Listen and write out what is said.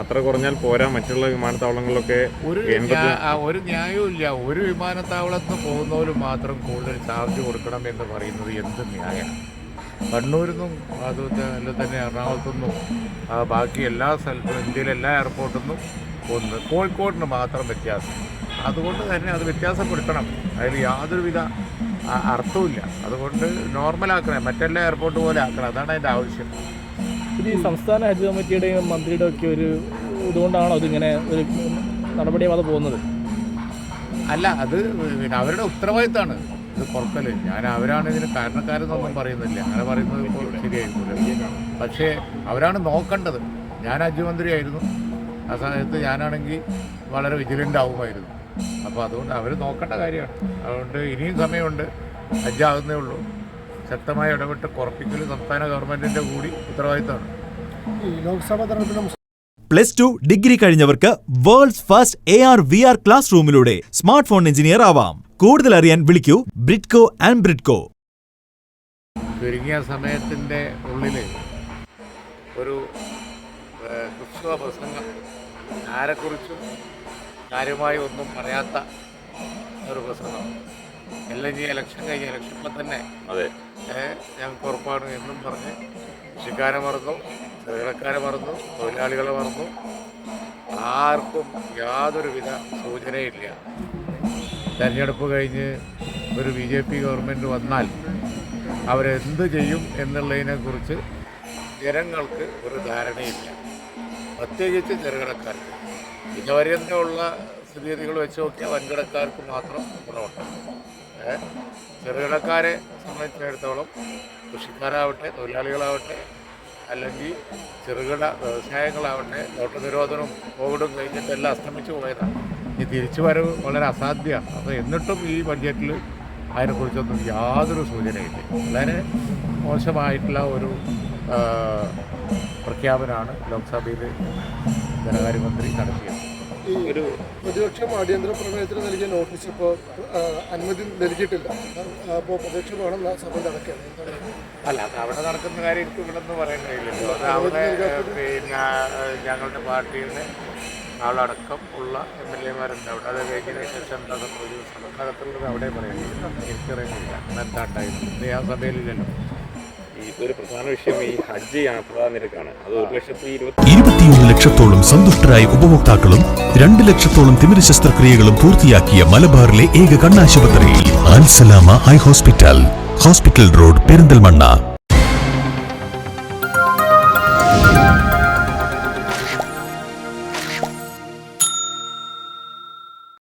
അത്ര കുറഞ്ഞാൽ പോരാ, മറ്റുള്ള വിമാനത്താവളങ്ങളിലൊക്കെ ഒരു ന്യായവും ഇല്ല. ഒരു വിമാനത്താവളത്തിൽ പോകുന്നവരും മാത്രം കൂടുതൽ ചാർജ് കൊടുക്കണം എന്ന് പറയുന്നത് എന്ത് ന്യായമാണ്? കണ്ണൂരിൽ നിന്നും അതുപോലെ തന്നെ എറണാകുളത്തു നിന്നും ബാക്കി എല്ലാ സ്ഥലത്തും ഇന്ത്യയിലെ എല്ലാ എയർപോർട്ടിൽ നിന്നും ഒന്ന്, കോഴിക്കോടിന് മാത്രം വ്യത്യാസം. അതുകൊണ്ട് തന്നെ അത് വ്യത്യാസപ്പെടുത്തണം, അതിൽ യാതൊരുവിധ അർത്ഥവുമില്ല. അതുകൊണ്ട് നോർമലാക്കണം, മറ്റെല്ലാ എയർപോർട്ട് പോലെ ആക്കണം, അതാണ് അതിൻ്റെ ആവശ്യം. ഇത് ഈ സംസ്ഥാന ഹജ്ജ് കമ്മിറ്റിയുടെയും മന്ത്രിയുടെ ഒക്കെ ഒരു ഇതുകൊണ്ടാണോ ഇതിങ്ങനെ ഒരു നടപടിയാവാതെ പോകുന്നത്? അല്ല, അത് പിന്നെ അവരുടെ ഉത്തരവാദിത്തമാണ് ഇത് കുറക്കൽ. അവരാണ് ഇതിന് കാരണക്കാരെന്നൊന്നും പറയുന്നില്ല, അങ്ങനെ പറയുന്നത് ഇപ്പോൾ ശരിയായിരിക്കില്ല. പക്ഷേ അവരാണ് നോക്കേണ്ടത്. ഞാൻ ഹജ്ജ് മന്ത്രിയായിരുന്നു, ആ സമയത്ത് ഞാനാണെങ്കിൽ വളരെ വിജിലൻ്റ് ആവുമായിരുന്നു. അപ്പോൾ അതുകൊണ്ട് അവർ നോക്കേണ്ട കാര്യമാണ്. അതുകൊണ്ട് ഇനിയും സമയമുണ്ട്, ഹജ്ജാകുന്നേ ഉള്ളൂ. ശക്തമായി ഇടപെട്ട് കുറപ്പിക്കൽ സംസ്ഥാന ഗവൺമെൻറ്റിൻ്റെ കൂടി ഉത്തരവാദിത്തമാണ്. ലോക്സഭാ തെരഞ്ഞെടുപ്പിലും +2 ഡിഗ്രി കഴിഞ്ഞവർക്ക് world's first AR VR class റൂമിലൂടെ സ്മാർട്ട് ഫോൺ എഞ്ചിനീയർ ആവാം. കൂടുതൽ അറിയാൻ വിളിക്കൂ ബ്രിഡ്കോ ആൻഡ് ബ്രിഡ്കോ. ചുരുങ്ങിയ സമയത്തിൻ്റെ ഉള്ളിൽ ഒരു ക്രിസ്തുവ പ്രസംഗം, ആരെക്കുറിച്ചും കാര്യമായി ഒന്നും പറയാത്ത ഒരു പ്രസംഗം. എല്ലാം ഈ ഇലക്ഷൻ കഴിഞ്ഞ ഇലക്ഷനിൽ തന്നെ ഞങ്ങൾക്ക് ഉറപ്പാണ് എന്നും പറഞ്ഞ് കൃഷിക്കാരെ മറന്നു, ചെറുകിടക്കാരെ മറന്നു, തൊഴിലാളികളെ മറന്നു. ആർക്കും യാതൊരുവിധ സൂചനയില്ല. തെരഞ്ഞെടുപ്പ് കഴിഞ്ഞ് ഒരു BJP ഗവൺമെൻറ് വന്നാൽ അവരെന്ത് ചെയ്യും എന്നുള്ളതിനെക്കുറിച്ച് ജനങ്ങൾക്ക് ഒരു ധാരണയില്ല, പ്രത്യേകിച്ച് ചെറുകിടക്കാർക്ക്. ഇതുവരെയുള്ള സ്ഥിതിഗതികൾ വെച്ച് നോക്കിയാൽ വൻകിടക്കാർക്ക് മാത്രം ഗുണമുണ്ട്. ചെറുകിടക്കാരെ സംബന്ധിച്ചിടത്തോളം കൃഷിക്കാരാവട്ടെ, തൊഴിലാളികളാവട്ടെ, അല്ലെങ്കിൽ ചെറുകിട വ്യവസായങ്ങളാവട്ടെ, നോട്ട് നിരോധനവും കോവിഡും കഴിഞ്ഞിട്ട് എല്ലാം അസ്തമിച്ചു പോയതാണ്. ഈ തിരിച്ചു വരവ് വളരെ അസാധ്യമാണ്. അപ്പോൾ എന്നിട്ടും ഈ ബഡ്ജറ്റിൽ അതിനെക്കുറിച്ചൊന്നും യാതൊരു സൂചനയില്ല. വളരെ മോശമായിട്ടുള്ള ഒരു പ്രഖ്യാപനമാണ് ലോക്സഭയിൽ ധനകാര്യമന്ത്രി നടത്തിയത്. ഈ ഒരു പ്രതിപക്ഷം അടിയന്തര പ്രമേയത്തിന് നൽകിയ നോട്ടീസ് ഇപ്പോൾ അനുമതി നൽകിയിട്ടില്ല. അപ്പോൾ പ്രതിപക്ഷ ഭവനം സഭ നടക്കുകയാണ്. അല്ല, അത് അവിടെ നടക്കുന്ന കാര്യം എനിക്ക് ഇവിടെ നിന്ന് പറയാൻ കഴിയില്ലല്ലോ. അത് അവിടെ പിന്നെ ഞങ്ങളുടെ പാർട്ടിയുടെ ആളടക്കം ഉള്ള MLA-മാരുണ്ട് അവിടെ. അത് കഴിഞ്ഞതിന് ശേഷം നടക്കുന്ന സഭക്കകത്തുള്ളത് അവിടെ പറയുന്നില്ല, എനിക്കറിയുന്നില്ല എന്താ ഉണ്ടായിരുന്നത്. ആ സഭയിലില്ലല്ലോ. ഒരു പ്രധാന വിഷയം ഈ ഹജ്ജ് യാത്രാ നിരക്കാണ്. അത് 21 ലക്ഷത്തോളം സന്തുഷ്ടരായ ഉപഭോക്താക്കളും 2 ലക്ഷത്തോളം തിമിര ശസ്ത്രക്രിയകളും പൂർത്തിയാക്കിയ മലബാറിലെ ഏക കണ്ണാശുപത്രി Al Salama eye hospital, hospital road, Perinthalmanna.